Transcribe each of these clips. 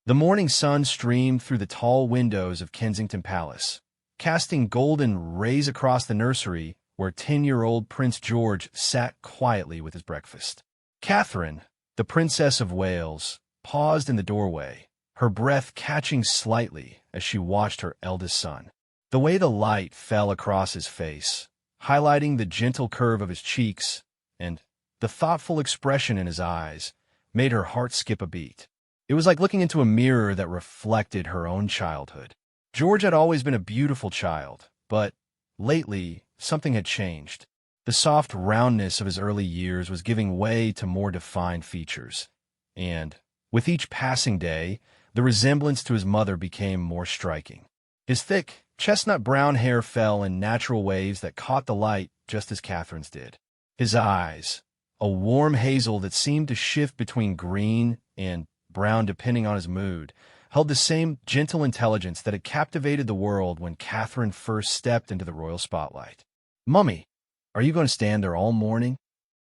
The morning sun streamed through the tall windows of Kensington Palace, casting golden rays across the nursery where 10-year-old Prince George sat quietly with his breakfast. Catherine, the Princess of Wales, paused in the doorway, her breath catching slightly as she watched her eldest son. The way the light fell across his face, highlighting the gentle curve of his cheeks and the thoughtful expression in his eyes, made her heart skip a beat. It was like looking into a mirror that reflected her own childhood. George had always been a beautiful child, but lately something had changed. The soft roundness of his early years was giving way to more defined features, and with each passing day, the resemblance to his mother became more striking. His thick, chestnut-brown hair fell in natural waves that caught the light just as Catherine's did. His eyes, a warm hazel that seemed to shift between green and brown depending on his mood, held the same gentle intelligence that had captivated the world when Catherine first stepped into the royal spotlight. "Mummy, are you going to stand there all morning?"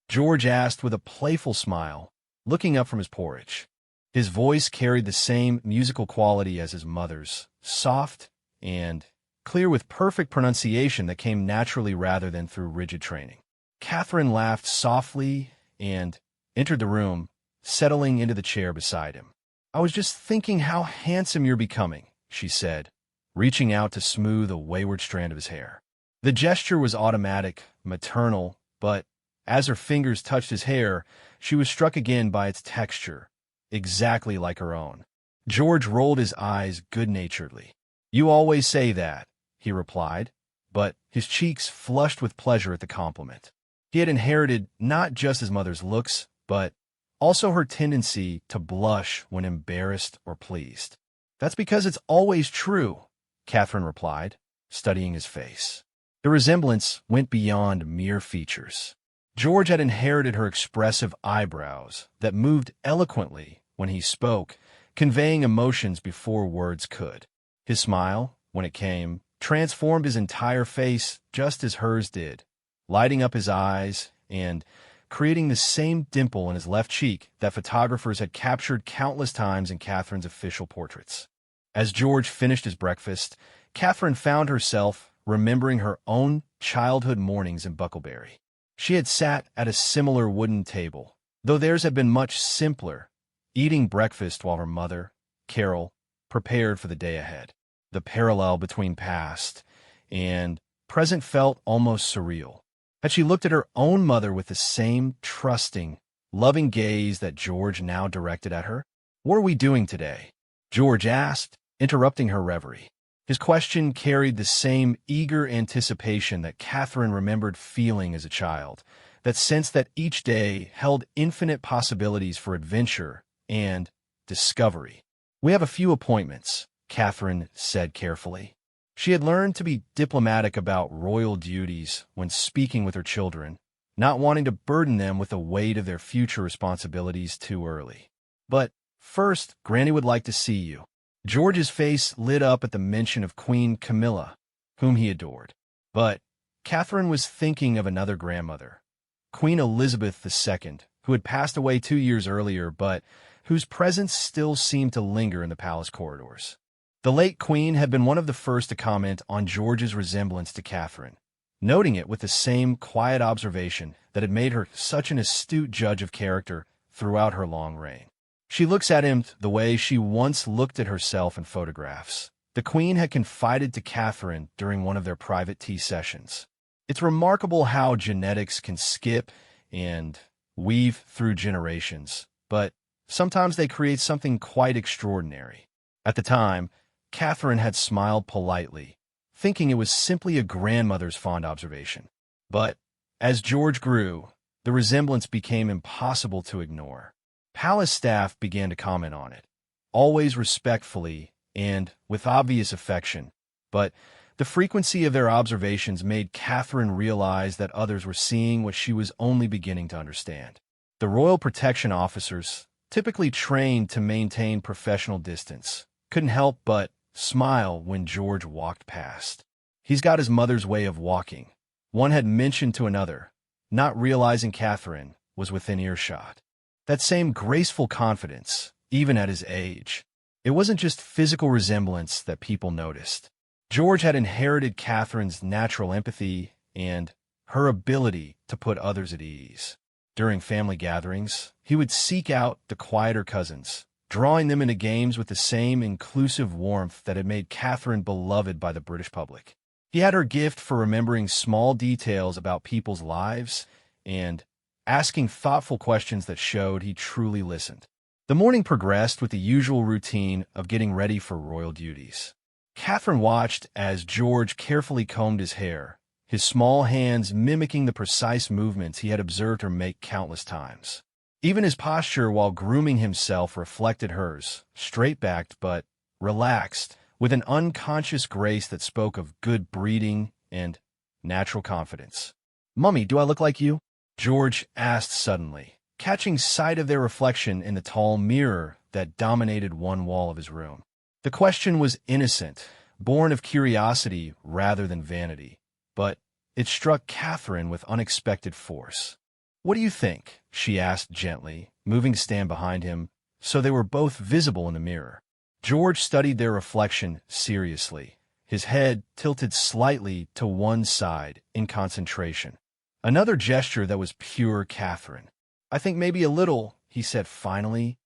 George asked with a playful smile, looking up from his porridge. His voice carried the same musical quality as his mother's, soft and clear with perfect pronunciation that came naturally rather than through rigid training. Catherine laughed softly and entered the room, settling into the chair beside him. "I was just thinking how handsome you're becoming," she said, reaching out to smooth a wayward strand of his hair. The gesture was automatic, maternal, but as her fingers touched his hair, she was struck again by its texture, exactly like her own. George rolled his eyes good-naturedly. "You always say that," he replied, but his cheeks flushed with pleasure at the compliment. He had inherited not just his mother's looks, but also her tendency to blush when embarrassed or pleased. "That's because it's always true," Catherine replied, studying his face. The resemblance went beyond mere features. George had inherited her expressive eyebrows that moved eloquently when he spoke, conveying emotions before words could. His smile, when it came, transformed his entire face just as hers did, lighting up his eyes and creating the same dimple in his left cheek that photographers had captured countless times in Catherine's official portraits. As George finished his breakfast, Catherine found herself remembering her own childhood mornings in Bucklebury. She had sat at a similar wooden table, though theirs had been much simpler, eating breakfast while her mother, Carol, prepared for the day ahead. The parallel between past and present felt almost surreal. Had she looked at her own mother with the same trusting, loving gaze that George now directed at her? "What are we doing today?" George asked, interrupting her reverie. His question carried the same eager anticipation that Catherine remembered feeling as a child, that sense that each day held infinite possibilities for adventure and discovery. "We have a few appointments," Catherine said carefully. She had learned to be diplomatic about royal duties when speaking with her children, not wanting to burden them with the weight of their future responsibilities too early. "But first, Granny would like to see you." George's face lit up at the mention of Queen Camilla, whom he adored. But Catherine was thinking of another grandmother, Queen Elizabeth II, who had passed away 2 years earlier, but whose presence still seemed to linger in the palace corridors. The late Queen had been one of the first to comment on George's resemblance to Catherine, noting it with the same quiet observation that had made her such an astute judge of character throughout her long reign. "She looks at him the way she once looked at herself in photographs," the Queen had confided to Catherine during one of their private tea sessions. "It's remarkable how genetics can skip and weave through generations, but sometimes they create something quite extraordinary." At the time, Catherine had smiled politely, thinking it was simply a grandmother's fond observation. But as George grew, the resemblance became impossible to ignore. Palace staff began to comment on it, always respectfully and with obvious affection, but the frequency of their observations made Catherine realize that others were seeing what she was only beginning to understand. The royal protection officers, typically trained to maintain professional distance, couldn't help but smile when George walked past. "He's got his mother's way of walking," one had mentioned to another, not realizing Catherine was within earshot. That same graceful confidence, even at his age. It wasn't just physical resemblance that people noticed. George had inherited Catherine's natural empathy and her ability to put others at ease. During family gatherings, he would seek out the quieter cousins, drawing them into games with the same inclusive warmth that had made Catherine beloved by the British public. He had her gift for remembering small details about people's lives and asking thoughtful questions that showed he truly listened. The morning progressed with the usual routine of getting ready for royal duties. Catherine watched as George carefully combed his hair, his small hands mimicking the precise movements he had observed her make countless times. Even his posture while grooming himself reflected hers, straight-backed but relaxed, with an unconscious grace that spoke of good breeding and natural confidence. "Mummy, do I look like you?" George asked suddenly, catching sight of their reflection in the tall mirror that dominated one wall of his room. The question was innocent, born of curiosity rather than vanity, but it struck Catherine with unexpected force. "What do you think?" she asked gently, moving to stand behind him, so they were both visible in the mirror. George studied their reflection seriously, his head tilted slightly to one side in concentration. Another gesture that was pure Catherine. "I think maybe a little," he said finally.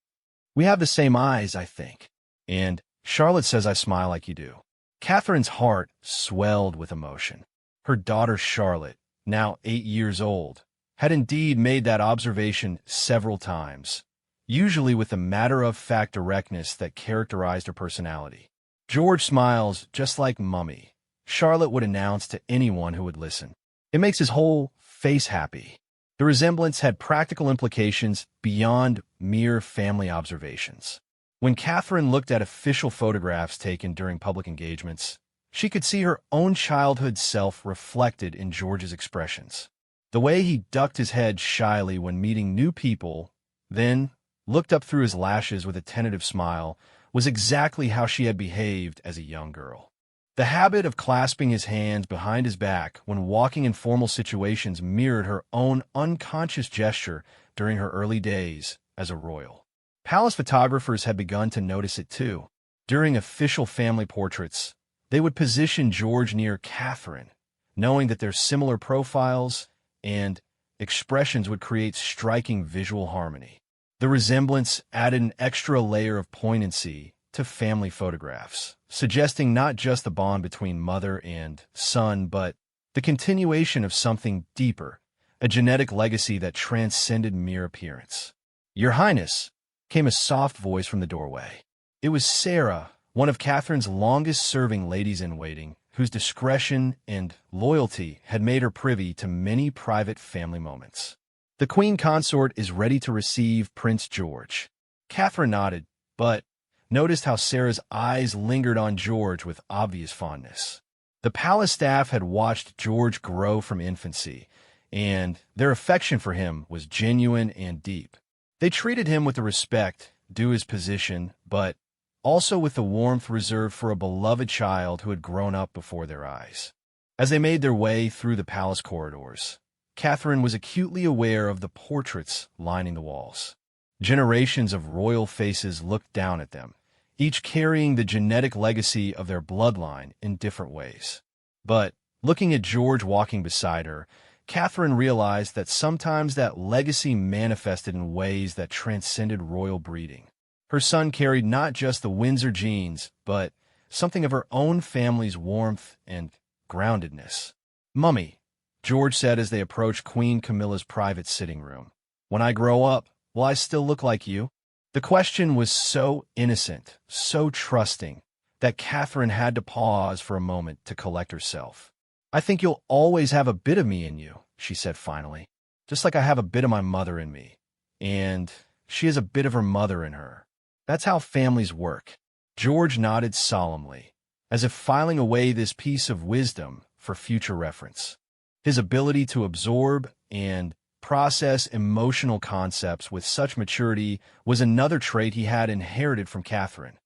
"We have the same eyes, I think. And Charlotte says I smile like you do." Catherine's heart swelled with emotion. Her daughter Charlotte, now 8 years old, had indeed made that observation several times, usually with the matter-of-fact directness that characterized her personality. "George smiles just like Mummy," Charlotte would announce to anyone who would listen. "It makes his whole face happy." The resemblance had practical implications beyond mere family observations. When Catherine looked at official photographs taken during public engagements, she could see her own childhood self reflected in George's expressions. The way he ducked his head shyly when meeting new people, then looked up through his lashes with a tentative smile, was exactly how she had behaved as a young girl. The habit of clasping his hands behind his back when walking in formal situations mirrored her own unconscious gesture during her early days as a royal. Palace photographers had begun to notice it too. During official family portraits, they would position George near Catherine, knowing that their similar profiles and expressions would create striking visual harmony. The resemblance added an extra layer of poignancy to family photographs, suggesting not just the bond between mother and son, but the continuation of something deeper, a genetic legacy that transcended mere appearance. "Your Highness," came a soft voice from the doorway. It was Sarah, one of Catherine's longest-serving ladies-in-waiting, whose discretion and loyalty had made her privy to many private family moments. "The Queen Consort is ready to receive Prince George." Catherine nodded, but noticed how Sarah's eyes lingered on George with obvious fondness. The palace staff had watched George grow from infancy, and their affection for him was genuine and deep. They treated him with the respect due his position, but also with the warmth reserved for a beloved child who had grown up before their eyes. As they made their way through the palace corridors, Catherine was acutely aware of the portraits lining the walls. Generations of royal faces looked down at them, each carrying the genetic legacy of their bloodline in different ways. But looking at George walking beside her, Catherine realized that sometimes that legacy manifested in ways that transcended royal breeding. Her son carried not just the Windsor genes, but something of her own family's warmth and groundedness. "Mummy," George said as they approached Queen Camilla's private sitting room, "when I grow up, will I still look like you?" The question was so innocent, so trusting, that Catherine had to pause for a moment to collect herself. "I think you'll always have a bit of me in you," she said finally, "just like I have a bit of my mother in me, and she has a bit of her mother in her. That's how families work." George nodded solemnly, as if filing away this piece of wisdom for future reference. His ability to absorb and process emotional concepts with such maturity was another trait he had inherited from Catherine.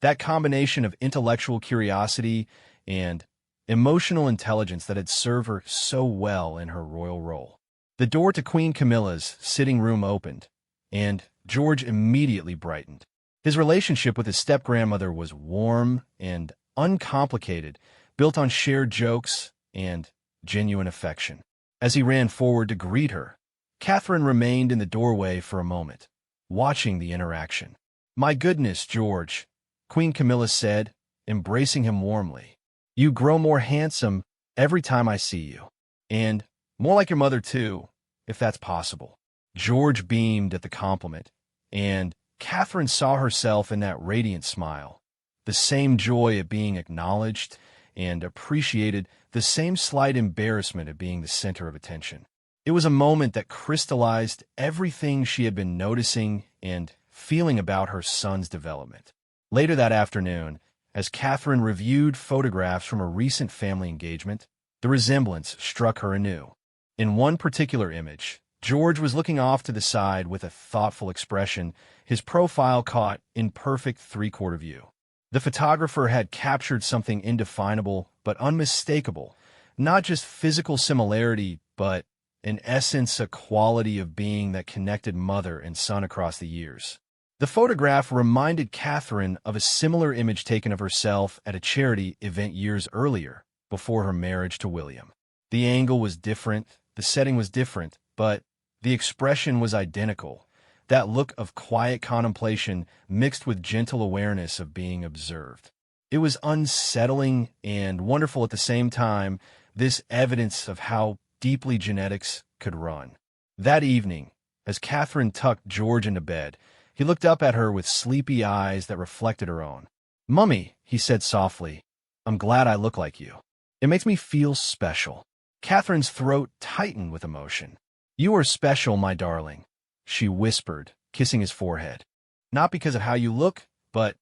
That combination of intellectual curiosity and emotional intelligence that had served her so well in her royal role. The door to Queen Camilla's sitting room opened, and George immediately brightened. His relationship with his step-grandmother was warm and uncomplicated, built on shared jokes and genuine affection. As he ran forward to greet her, Catherine remained in the doorway for a moment, watching the interaction. "My goodness, George," Queen Camilla said, embracing him warmly. "You grow more handsome every time I see you. And more like your mother, too, if that's possible." George beamed at the compliment, and Catherine saw herself in that radiant smile, the same joy at being acknowledged and appreciated, the same slight embarrassment at being the center of attention. It was a moment that crystallized everything she had been noticing and feeling about her son's development. Later that afternoon, as Catherine reviewed photographs from a recent family engagement, the resemblance struck her anew. In one particular image, George was looking off to the side with a thoughtful expression, his profile caught in perfect three-quarter view. The photographer had captured something indefinable but unmistakable, not just physical similarity, but, in essence, a quality of being that connected mother and son across the years. The photograph reminded Catherine of a similar image taken of herself at a charity event years earlier, before her marriage to William. The angle was different, the setting was different, but the expression was identical, that look of quiet contemplation mixed with gentle awareness of being observed. It was unsettling and wonderful at the same time, this evidence of how deeply genetics could run. That evening, as Catherine tucked George into bed, he looked up at her with sleepy eyes that reflected her own. "Mummy," he said softly, "I'm glad I look like you. It makes me feel special." Catherine's throat tightened with emotion. "You are special, my darling," she whispered, kissing his forehead. "Not because of how you look, but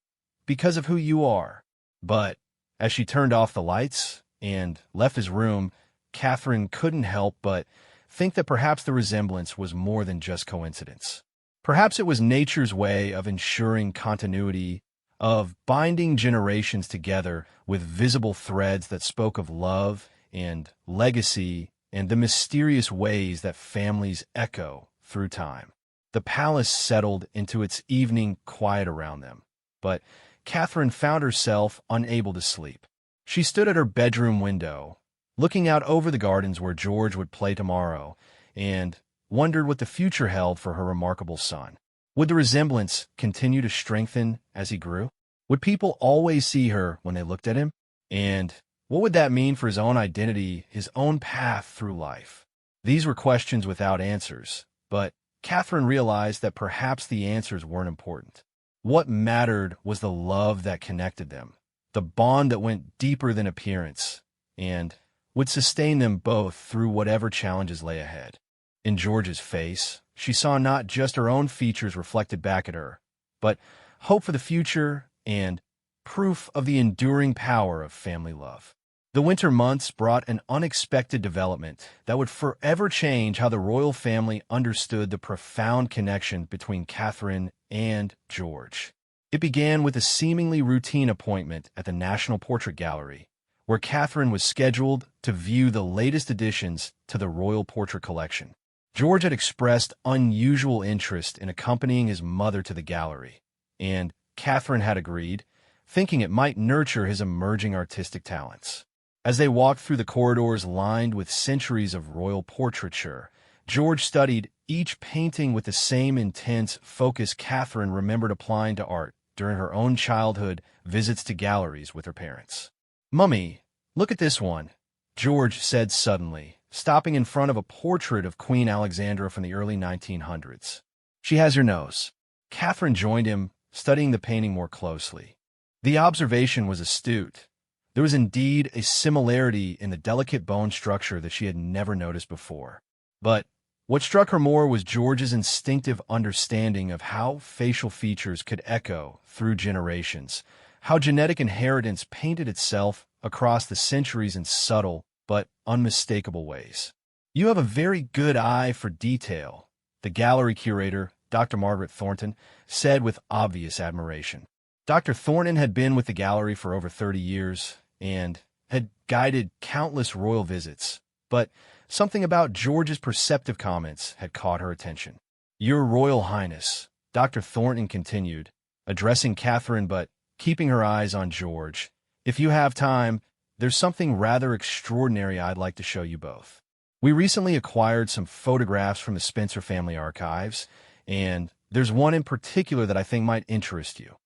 because of who you are." But as she turned off the lights and left his room, Catherine couldn't help but think that perhaps the resemblance was more than just coincidence. Perhaps it was nature's way of ensuring continuity, of binding generations together with visible threads that spoke of love and legacy and the mysterious ways that families echo through time. The palace settled into its evening quiet around them, but Catherine found herself unable to sleep. She stood at her bedroom window, looking out over the gardens where George would play tomorrow, and wondered what the future held for her remarkable son. Would the resemblance continue to strengthen as he grew? Would people always see her when they looked at him? And what would that mean for his own identity, his own path through life? These were questions without answers, but Catherine realized that perhaps the answers weren't important. What mattered was the love that connected them, the bond that went deeper than appearance, and would sustain them both through whatever challenges lay ahead. In George's face, she saw not just her own features reflected back at her, but hope for the future and proof of the enduring power of family love. The winter months brought an unexpected development that would forever change how the royal family understood the profound connection between Catherine and George. It began with a seemingly routine appointment at the National Portrait Gallery, where Catherine was scheduled to view the latest additions to the Royal Portrait Collection. George had expressed unusual interest in accompanying his mother to the gallery, and Catherine had agreed, thinking it might nurture his emerging artistic talents. As they walked through the corridors lined with centuries of royal portraiture, George studied each painting with the same intense focus Catherine remembered applying to art during her own childhood visits to galleries with her parents. "Mummy, look at this one," George said suddenly, stopping in front of a portrait of Queen Alexandra from the early 1900s. "She has your nose." Catherine joined him, studying the painting more closely. The observation was astute. There was indeed a similarity in the delicate bone structure that she had never noticed before. But what struck her more was George's instinctive understanding of how facial features could echo through generations, how genetic inheritance painted itself across the centuries in subtle but unmistakable ways. "You have a very good eye for detail," the gallery curator, Dr. Margaret Thornton, said with obvious admiration. Dr. Thornton had been with the gallery for over 30 years and had guided countless royal visits, but something about George's perceptive comments had caught her attention. "Your Royal Highness," Dr. Thornton continued, addressing Catherine but keeping her eyes on George. "If you have time, there's something rather extraordinary I'd like to show you both. We recently acquired some photographs from the Spencer family archives, and there's one in particular that I think might interest you."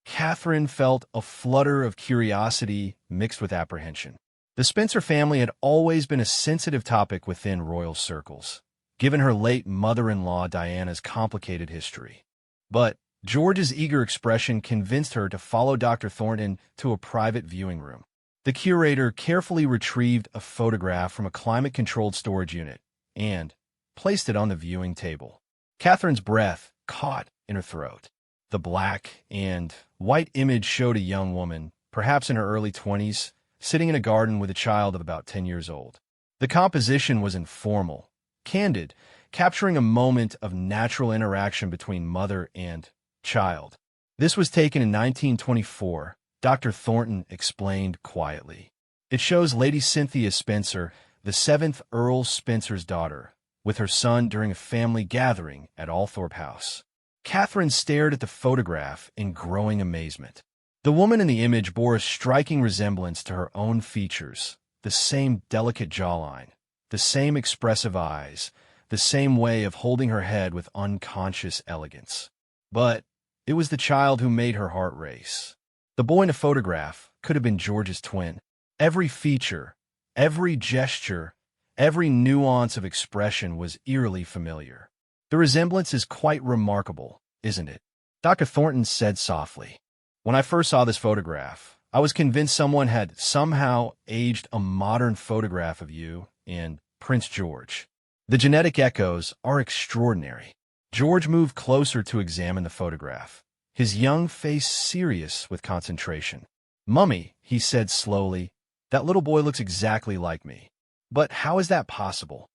Catherine felt a flutter of curiosity mixed with apprehension. The Spencer family had always been a sensitive topic within royal circles, given her late mother-in-law Diana's complicated history. But George's eager expression convinced her to follow Dr. Thornton to a private viewing room. The curator carefully retrieved a photograph from a climate-controlled storage unit and placed it on the viewing table. Catherine's breath caught in her throat. The black and white image showed a young woman, perhaps in her early 20s, sitting in a garden with a child of about 10 years old. The composition was informal, candid, capturing a moment of natural interaction between mother and child. "This was taken in 1924, Dr. Thornton explained quietly. "It shows Lady Cynthia Spencer, the 7th Earl Spencer's daughter, with her son during a family gathering at Althorpe House." Catherine stared at the photograph in growing amazement. The woman in the image bore a striking resemblance to her own features, the same delicate jawline, the same expressive eyes, the same way of holding her head with unconscious elegance. But it was the child who made her heart race. The boy in the photograph could have been George's twin. Every feature, every gesture, every nuance of expression was eerily familiar. "The resemblance is quite remarkable, isn't it?" Dr. Thornton said softly. "When I first saw this photograph, I was convinced someone had somehow aged a modern photograph of you and Prince George. The genetic echoes are extraordinary." George moved closer to examine the photograph, his young face serious with concentration. "Mummy," he said slowly, "that little boy looks exactly like me. But how is that possible?"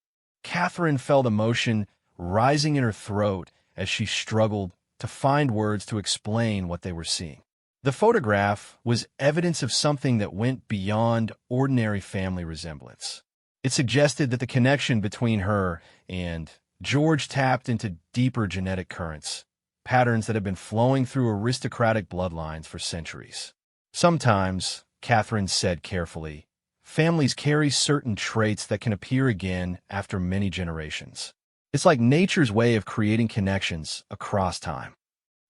Catherine felt emotion rising in her throat as she struggled to find words to explain what they were seeing. The photograph was evidence of something that went beyond ordinary family resemblance. It suggested that the connection between her and George tapped into deeper genetic currents, patterns that had been flowing through aristocratic bloodlines for centuries. "Sometimes," Catherine said carefully, "families carry certain traits that can appear again after many generations. It's like nature's way of creating connections across time."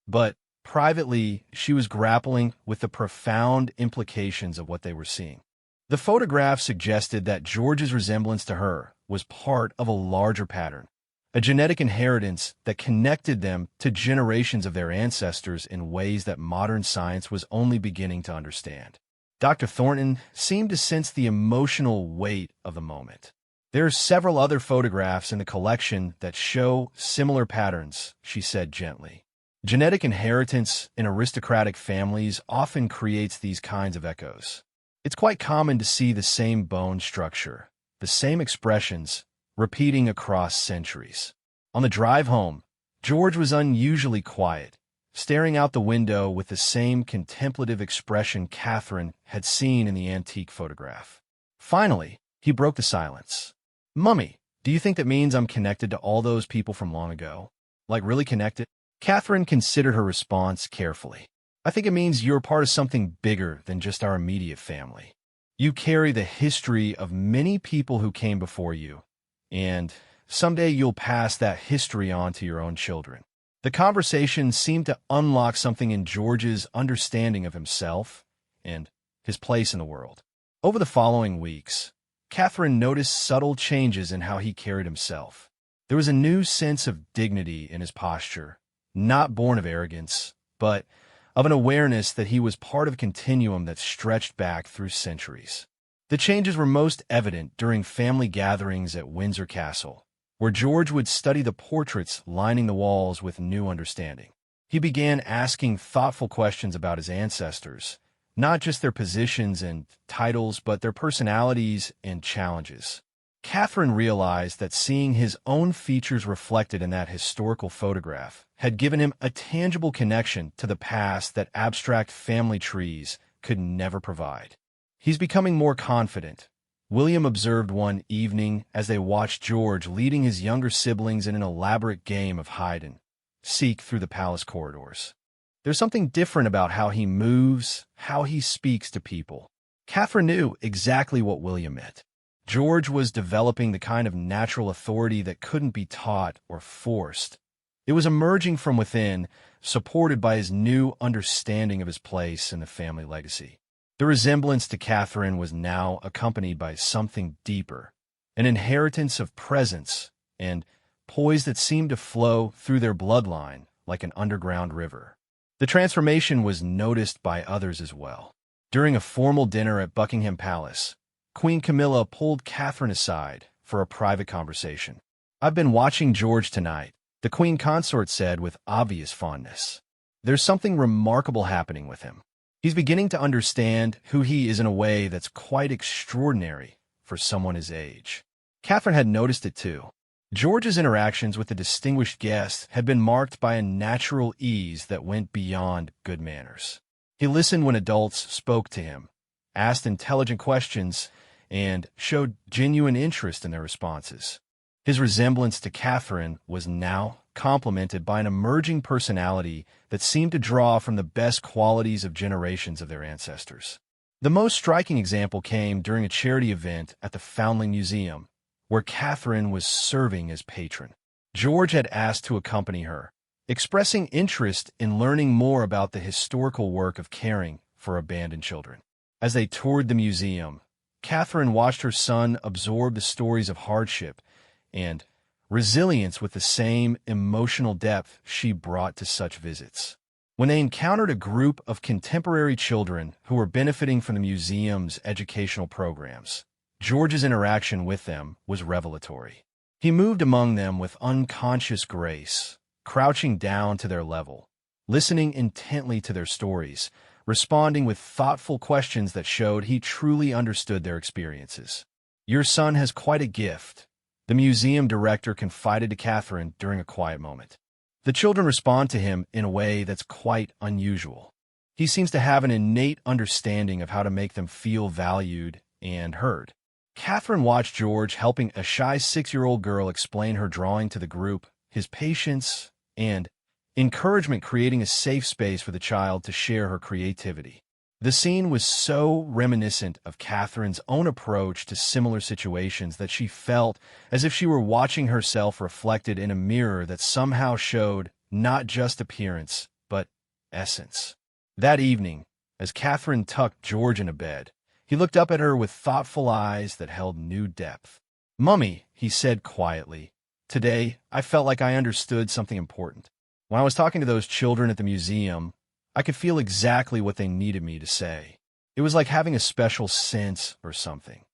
But privately, she was grappling with the profound implications of what they were seeing. The photograph suggested that George's resemblance to her was part of a larger pattern, a genetic inheritance that connected them to generations of their ancestors in ways that modern science was only beginning to understand. Dr. Thornton seemed to sense the emotional weight of the moment. "There are several other photographs in the collection that show similar patterns," she said gently. "Genetic inheritance in aristocratic families often creates these kinds of echoes. It's quite common to see the same bone structure, the same expressions, repeating across centuries." On the drive home, George was unusually quiet, staring out the window with the same contemplative expression Catherine had seen in the antique photograph. Finally, he broke the silence. "Mummy, do you think that means I'm connected to all those people from long ago? Like really connected?" Catherine considered her response carefully. "I think it means you're part of something bigger than just our immediate family. You carry the history of many people who came before you, and someday you'll pass that history on to your own children." The conversation seemed to unlock something in George's understanding of himself and his place in the world. Over the following weeks, Catherine noticed subtle changes in how he carried himself. There was a new sense of dignity in his posture, not born of arrogance, but of an awareness that he was part of a continuum that stretched back through centuries. The changes were most evident during family gatherings at Windsor Castle, where George would study the portraits lining the walls with new understanding. He began asking thoughtful questions about his ancestors, not just their positions and titles, but their personalities and challenges. Catherine realized that seeing his own features reflected in that historical photograph had given him a tangible connection to the past that abstract family trees could never provide. "He's becoming more confident," William observed one evening as they watched George leading his younger siblings in an elaborate game of hide and seek through the palace corridors. There's something different about how he moves, how he speaks to people. Catherine knew exactly what William meant. George was developing the kind of natural authority that couldn't be taught or forced. It was emerging from within, supported by his new understanding of his place in the family legacy. The resemblance to Catherine was now accompanied by something deeper, an inheritance of presence and poise that seemed to flow through their bloodline like an underground river. The transformation was noticed by others as well. During a formal dinner at Buckingham Palace, Queen Camilla pulled Catherine aside for a private conversation. "I've been watching George tonight," the Queen Consort said with obvious fondness. "There's something remarkable happening with him. He's beginning to understand who he is in a way that's quite extraordinary for someone his age." Catherine had noticed it too. George's interactions with the distinguished guest had been marked by a natural ease that went beyond good manners. He listened when adults spoke to him, asked intelligent questions, and showed genuine interest in their responses. His resemblance to Catherine was now complemented by an emerging personality that seemed to draw from the best qualities of generations of their ancestors. The most striking example came during a charity event at the Foundling Museum, where Catherine was serving as patron. George had asked to accompany her, expressing interest in learning more about the historical work of caring for abandoned children. As they toured the museum, Catherine watched her son absorb the stories of hardship and resilience with the same emotional depth she brought to such visits. When they encountered a group of contemporary children who were benefiting from the museum's educational programs, George's interaction with them was revelatory. He moved among them with unconscious grace, crouching down to their level, listening intently to their stories, responding with thoughtful questions that showed he truly understood their experiences. "Your son has quite a gift," the museum director confided to Catherine during a quiet moment. "The children respond to him in a way that's quite unusual. He seems to have an innate understanding of how to make them feel valued and heard." Catherine watched George helping a shy 6-year-old girl explain her drawing to the group, his patience and encouragement creating a safe space for the child to share her creativity. The scene was so reminiscent of Catherine's own approach to similar situations that she felt as if she were watching herself reflected in a mirror that somehow showed not just appearance, but essence. That evening, as Catherine tucked George into bed, he looked up at her with thoughtful eyes that held new depth. "Mummy," he said quietly, "today I felt like I understood something important. When I was talking to those children at the museum, I could feel exactly what they needed me to say. It was like having a special sense or something."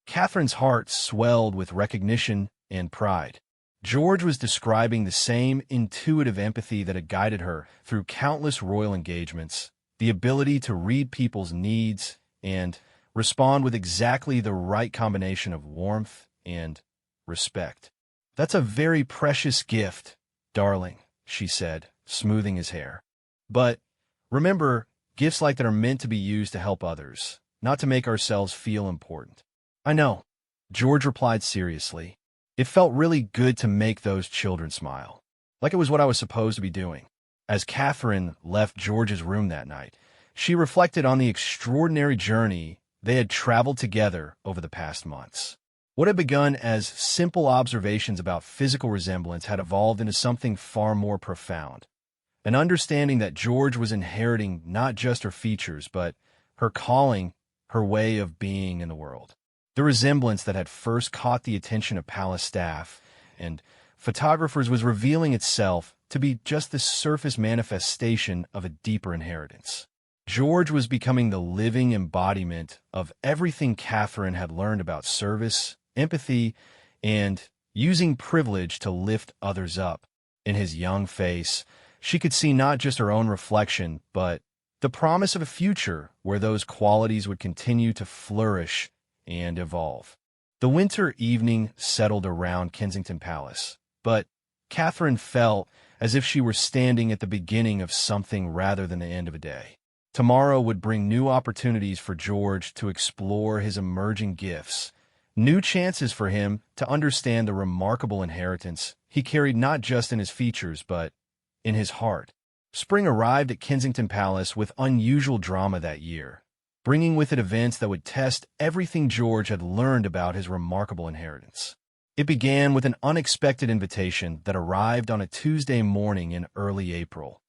Catherine's heart swelled with recognition and pride. George was describing the same intuitive empathy that had guided her through countless royal engagements, the ability to read people's needs and respond with exactly the right combination of warmth and respect. "That's a very precious gift, darling," she said, smoothing his hair. "But remember, gifts like that are meant to be used to help others, not to make ourselves feel important." "I know," George replied seriously. It felt really good to make those children smile, like it was what I was supposed to be doing. As Catherine left George's room that night, she reflected on the extraordinary journey they had traveled together over the past months. What had begun as simple observations about physical resemblance had evolved into something far more profound. An understanding that George was inheriting not just her features, but her calling, her way of being in the world. The resemblance that had first caught the attention of palace staff and photographers was revealing itself to be just the surface manifestation of a deeper inheritance. George was becoming the living embodiment of everything Catherine had learned about service, empathy, and using privilege to lift others up. In his young face, she could see not just her own reflection, but the promise of a future where those qualities would continue to flourish and evolve. The winter evening settled around Kensington Palace, but Catherine felt as if she were standing at the beginning of something rather than the end of a day. Tomorrow would bring new opportunities for George to explore his emerging gifts, new chances for him to understand the remarkable inheritance he carried not just in his features but in his heart. Spring arrived at Kensington Palace with unusual drama that year, bringing with it events that would test everything George had learned about his remarkable inheritance. It began with an unexpected invitation that arrived on a Tuesday morning in early April,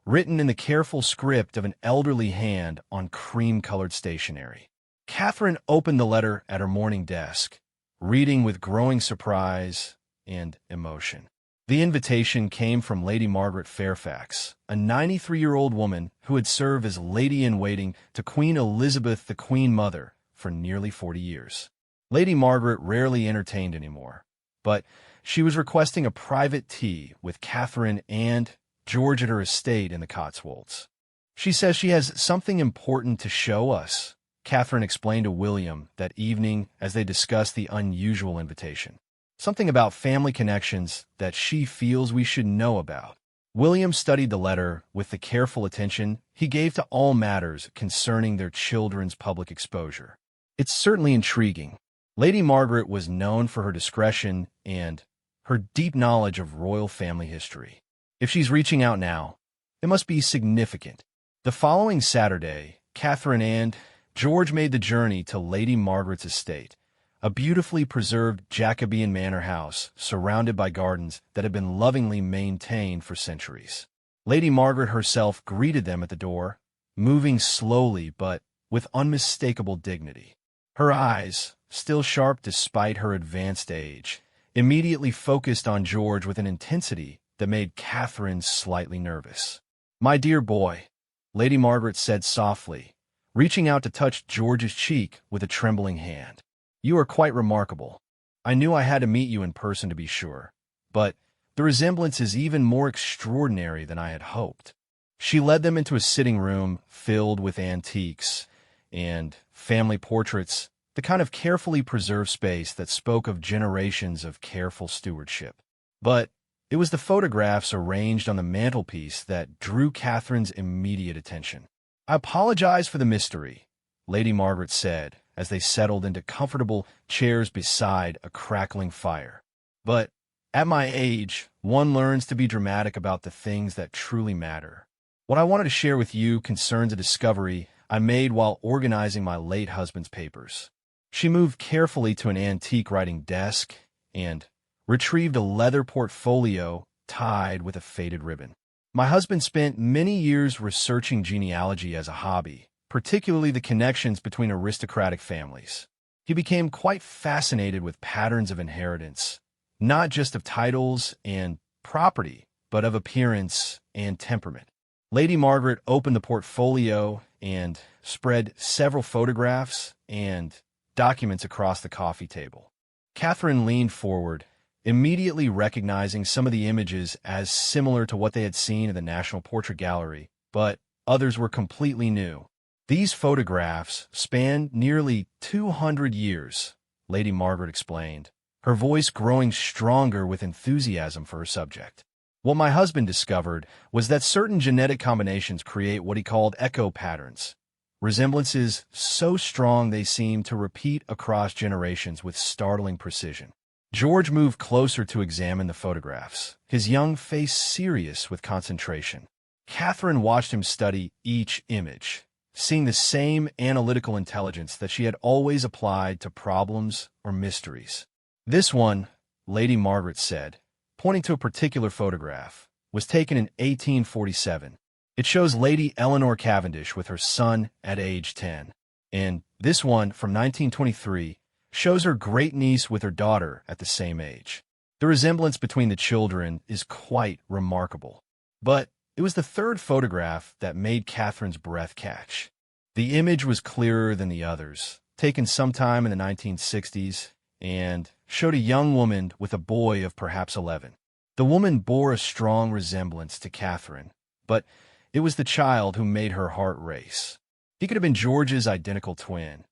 written in the careful script of an elderly hand on cream-colored stationery. Catherine opened the letter at her morning desk, reading with growing surprise and emotion. The invitation came from Lady Margaret Fairfax, a 93-year-old woman who had served as lady-in-waiting to Queen Elizabeth, the Queen Mother, for nearly 40 years. Lady Margaret rarely entertained anymore, but she was requesting a private tea with Catherine and George at her estate in the Cotswolds. "She says she has something important to show us," Catherine explained to William that evening as they discussed the unusual invitation. "Something about family connections that she feels we should know about." William studied the letter with the careful attention he gave to all matters concerning their children's public exposure. "It's certainly intriguing." Lady Margaret was known for her discretion and her deep knowledge of royal family history. "If she's reaching out now, it must be significant." The following Saturday, Catherine and George made the journey to Lady Margaret's estate, a beautifully preserved Jacobean manor house surrounded by gardens that had been lovingly maintained for centuries. Lady Margaret herself greeted them at the door, moving slowly but with unmistakable dignity. Her eyes, still sharp despite her advanced age, immediately focused on George with an intensity that made Catherine slightly nervous. "My dear boy," Lady Margaret said softly, reaching out to touch George's cheek with a trembling hand. "You are quite remarkable. I knew I had to meet you in person to be sure, but the resemblance is even more extraordinary than I had hoped." She led them into a sitting room filled with antiques and family portraits, the kind of carefully preserved space that spoke of generations of careful stewardship. But it was the photographs arranged on the mantelpiece that drew Catherine's immediate attention. "I apologize for the mystery," Lady Margaret said, as they settled into comfortable chairs beside a crackling fire. "But at my age, one learns to be dramatic about the things that truly matter. What I wanted to share with you concerns a discovery I made while organizing my late husband's papers." She moved carefully to an antique writing desk and retrieved a leather portfolio tied with a faded ribbon. "My husband spent many years researching genealogy as a hobby, particularly the connections between aristocratic families. He became quite fascinated with patterns of inheritance, not just of titles and property, but of appearance and temperament." Lady Margaret opened the portfolio and spread several photographs and documents across the coffee table. Catherine leaned forward, immediately recognizing some of the images as similar to what they had seen in the National Portrait Gallery, but others were completely new. "These photographs span nearly 200 years, Lady Margaret explained, her voice growing stronger with enthusiasm for her subject. "What my husband discovered was that certain genetic combinations create what he called echo patterns, resemblances so strong they seem to repeat across generations with startling precision." George moved closer to examine the photographs, his young face serious with concentration. Catherine watched him study each image, seeing the same analytical intelligence that she had always applied to problems or mysteries. "This one," Lady Margaret said, pointing to a particular photograph, "was taken in 1847. It shows Lady Eleanor Cavendish with her son at age 10. And this one, from 1923, shows her great-niece with her daughter at the same age. The resemblance between the children is quite remarkable." But it was the third photograph that made Catherine's breath catch. The image was clearer than the others, taken sometime in the 1960s, and showed a young woman with a boy of perhaps 11. The woman bore a strong resemblance to Catherine, but it was the child who made her heart race. He could have been George's identical twin.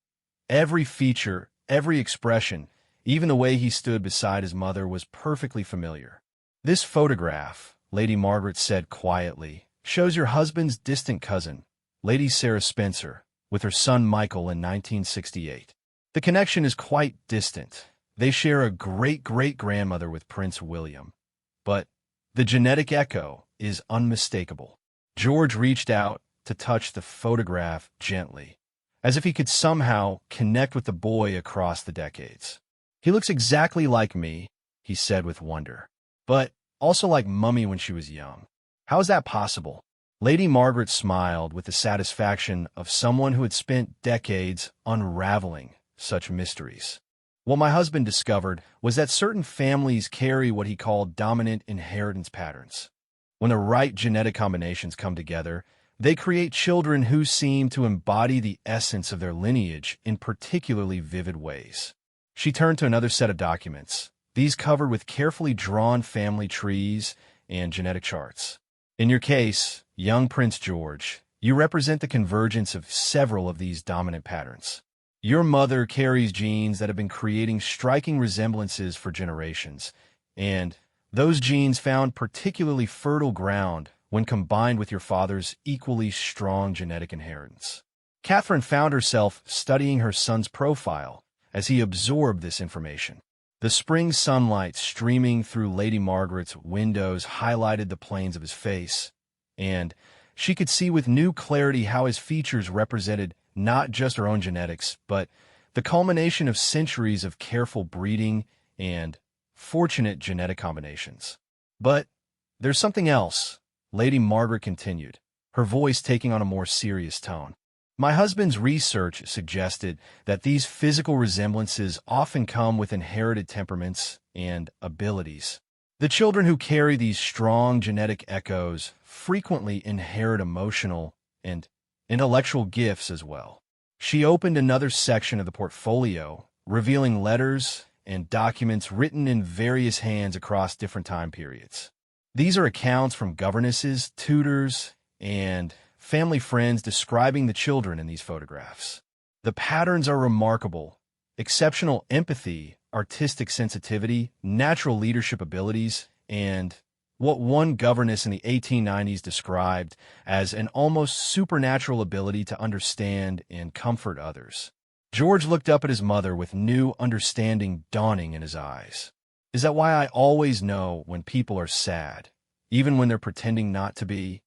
Every feature, every expression, even the way he stood beside his mother was perfectly familiar. "This photograph," Lady Margaret said quietly, "shows your husband's distant cousin, Lady Sarah Spencer, with her son Michael in 1968. The connection is quite distant. They share a great-great-grandmother with Prince William. But the genetic echo is unmistakable." George reached out to touch the photograph gently, as if he could somehow connect with the boy across the decades. "He looks exactly like me," he said with wonder, "but also like Mummy when she was young. How is that possible?" Lady Margaret smiled with the satisfaction of someone who had spent decades unraveling such mysteries. What my husband discovered was that certain families carry what he called dominant inheritance patterns. When the right genetic combinations come together, they create children who seem to embody the essence of their lineage in particularly vivid ways. She turned to another set of documents, these covered with carefully drawn family trees and genetic charts. "In your case, young Prince George, you represent the convergence of several of these dominant patterns. Your mother carries genes that have been creating striking resemblances for generations, and those genes found particularly fertile ground when combined with your father's equally strong genetic inheritance." Catherine found herself studying her son's profile as he absorbed this information. The spring sunlight streaming through Lady Margaret's windows highlighted the planes of his face, and she could see with new clarity how his features represented not just her own genetics, but the culmination of centuries of careful breeding and fortunate genetic combinations. "But there's something else," Lady Margaret continued, her voice taking on a more serious tone. "My husband's research suggested that these physical resemblances often come with inherited temperaments and abilities. The children who carry these strong genetic echoes frequently inherit emotional and intellectual gifts as well." She opened another section of the portfolio, revealing letters and documents written in various hands across different time periods. These are accounts from governesses, tutors, and family friends describing the children in these photographs. The patterns are remarkable: exceptional empathy, artistic sensitivity, natural leadership abilities, and what one governess in the 1890s described as an almost supernatural ability to understand and comfort others. George looked up at his mother with new understanding dawning in his eyes. "Is that why I always know when people are sad, even when they're pretending not to be?"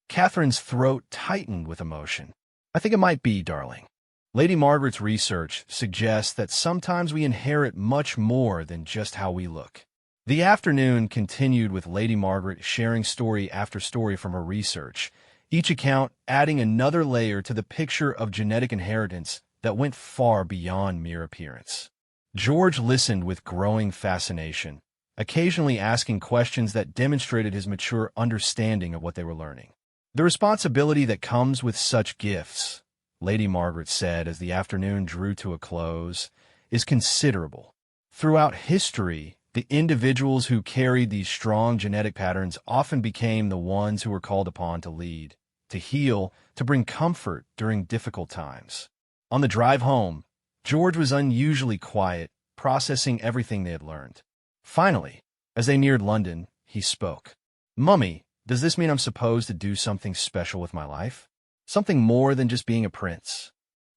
Catherine's throat tightened with emotion. "I think it might be, darling." Lady Margaret's research suggests that sometimes we inherit much more than just how we look. The afternoon continued with Lady Margaret sharing story after story from her research, each account adding another layer to the picture of genetic inheritance that went far beyond mere appearance. George listened with growing fascination, occasionally asking questions that demonstrated his mature understanding of what they were learning. "The responsibility that comes with such gifts," Lady Margaret said as the afternoon drew to a close, "is considerable. Throughout history, the individuals who carried these strong genetic patterns often became the ones who were called upon to lead, to heal, to bring comfort during difficult times." On the drive home, George was unusually quiet, processing everything they had learned. Finally, as they neared London, he spoke. "Mummy, does this mean I'm supposed to do something special with my life? Something more than just being a prince?"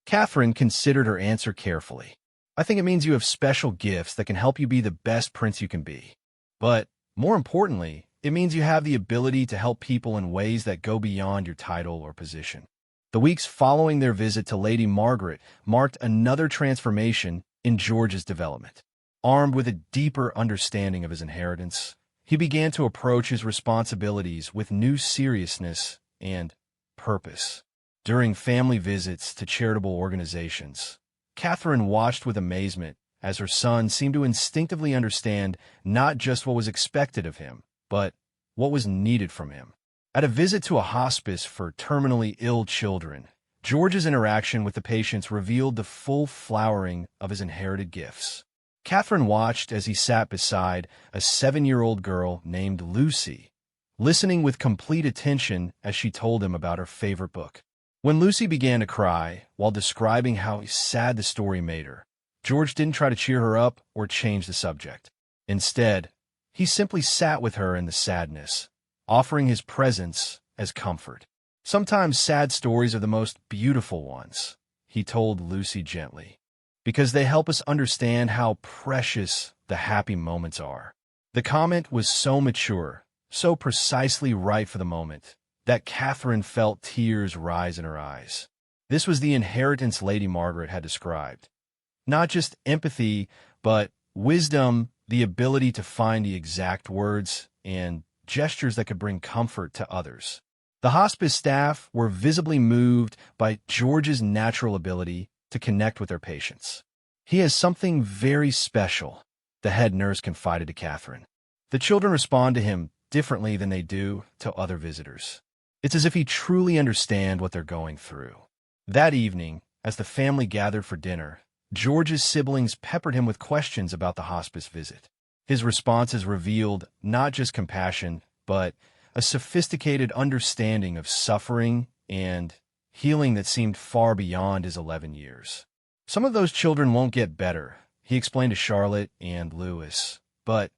Catherine considered her answer carefully. "I think it means you have special gifts that can help you be the best prince you can be. But, more importantly, it means you have the ability to help people in ways that go beyond your title or position." The weeks following their visit to Lady Margaret marked another transformation in George's development. Armed with a deeper understanding of his inheritance, he began to approach his responsibilities with new seriousness and purpose. During family visits to charitable organizations, Catherine watched with amazement as her son seemed to instinctively understand not just what was expected of him, but what was needed from him. At a visit to a hospice for terminally ill children, George's interaction with the patients revealed the full flowering of his inherited gifts. Catherine watched as he sat beside a 7-year-old girl named Lucy, listening with complete attention as she told him about her favorite book. When Lucy began to cry while describing how sad the story made her, George didn't try to cheer her up or change the subject. Instead, he simply sat with her in the sadness, offering his presence as comfort. "Sometimes sad stories are the most beautiful ones," he told Lucy gently, "because they help us understand how precious the happy moments are." The comment was so mature, so precisely right for the moment, that Catherine felt tears rise in her eyes. This was the inheritance Lady Margaret had described. Not just empathy, but wisdom, the ability to find the exact words and gestures that could bring comfort to others. The hospice staff were visibly moved by George's natural ability to connect with their patients. "He has something very special," the head nurse confided to Catherine. "The children respond to him differently than they do to other visitors. It's as if he truly understands what they're going through." That evening, as the family gathered for dinner, George's siblings peppered him with questions about the hospice visit. His responses revealed not just compassion, but a sophisticated understanding of suffering and healing that seemed far beyond his 11 years. "Some of those children won't get better," he explained to Charlotte and Louis, "but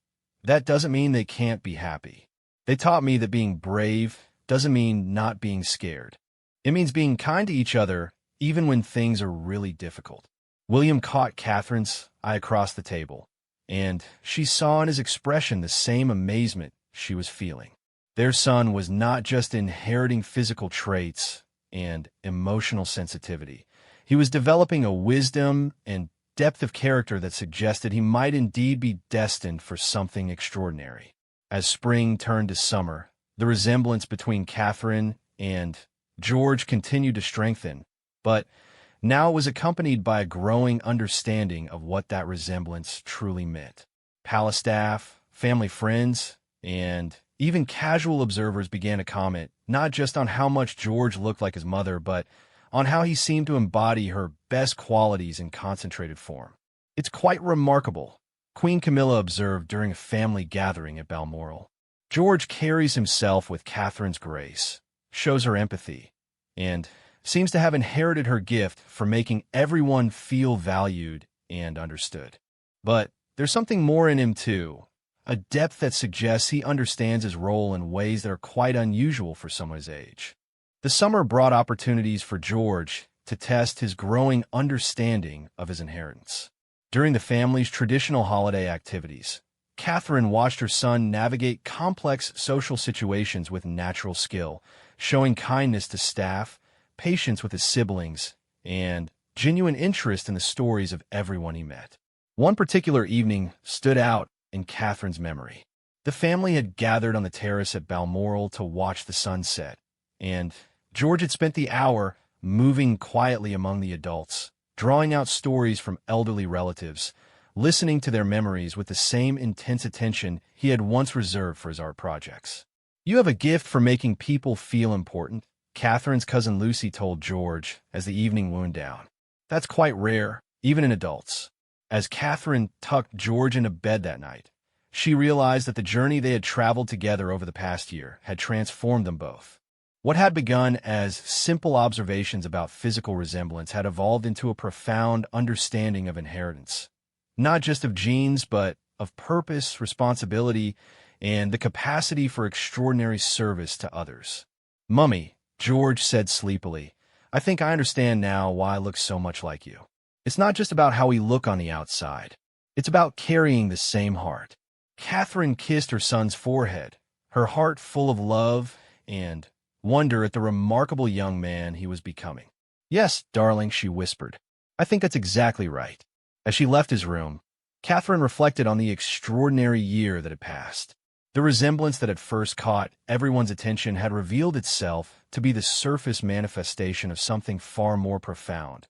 that doesn't mean they can't be happy. They taught me that being brave doesn't mean not being scared. It means being kind to each other even when things are really difficult." William caught Catherine's eye across the table, and she saw in his expression the same amazement she was feeling. Their son was not just inheriting physical traits and emotional sensitivity. He was developing a wisdom and depth of character that suggested he might indeed be destined for something extraordinary. As spring turned to summer, the resemblance between Catherine and George continued to strengthen, but now it was accompanied by a growing understanding of what that resemblance truly meant. Palace staff, family friends, and even casual observers began to comment not just on how much George looked like his mother, but on how he seemed to embody her best qualities in concentrated form. "It's quite remarkable," Queen Camilla observed during a family gathering at Balmoral. "George carries himself with Catherine's grace, shows her empathy, and seems to have inherited her gift for making everyone feel valued and understood. But there's something more in him, too, a depth that suggests he understands his role in ways that are quite unusual for someone his age." The summer brought opportunities for George to test his growing understanding of his inheritance. During the family's traditional holiday activities, Catherine watched her son navigate complex social situations with natural skill, showing kindness to staff, patience with his siblings, and genuine interest in the stories of everyone he met. One particular evening stood out in Catherine's memory. The family had gathered on the terrace at Balmoral to watch the sunset, and George had spent the hour moving quietly among the adults, drawing out stories from elderly relatives, listening to their memories with the same intense attention he had once reserved for his art projects. "You have a gift for making people feel important," Catherine's cousin Lucy told George as the evening wound down. "That's quite rare, even in adults." As Catherine tucked George into bed that night, she realized that the journey they had traveled together over the past year had transformed them both. What had begun as simple observations about physical resemblance had evolved into a profound understanding of inheritance, not just of genes, but of purpose, responsibility, and the capacity for extraordinary service to others. "Mummy," George said sleepily, "I think I understand now why I look so much like you. It's not just about how we look on the outside. It's about carrying the same heart." Catherine kissed her son's forehead, her heart full of love and wonder at the remarkable young man he was becoming. "Yes, darling," she whispered. "I think that's exactly right." As she left his room, Catherine reflected on the extraordinary year that had passed. The resemblance that had first caught everyone's attention had revealed itself to be the surface manifestation of something far more profound,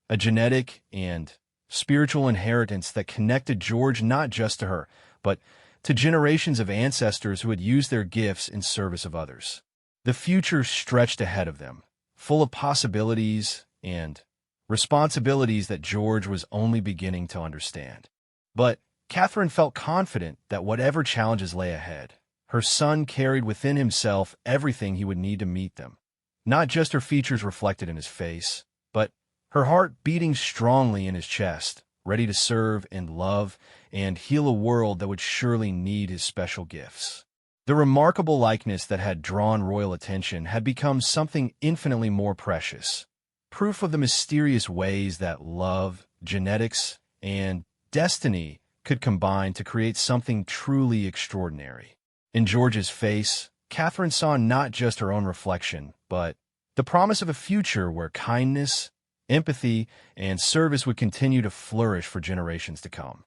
a genetic and spiritual inheritance that connected George not just to her, but to generations of ancestors who had used their gifts in service of others. The future stretched ahead of them, full of possibilities and responsibilities that George was only beginning to understand. But Catherine felt confident that whatever challenges lay ahead, her son carried within himself everything he would need to meet them. Not just her features reflected in his face, but her heart beating strongly in his chest, ready to serve and love and heal a world that would surely need his special gifts. The remarkable likeness that had drawn royal attention had become something infinitely more precious, proof of the mysterious ways that love, genetics, and destiny could combine to create something truly extraordinary. In George's face, Catherine saw not just her own reflection, but the promise of a future where kindness, empathy, and service would continue to flourish for generations to come.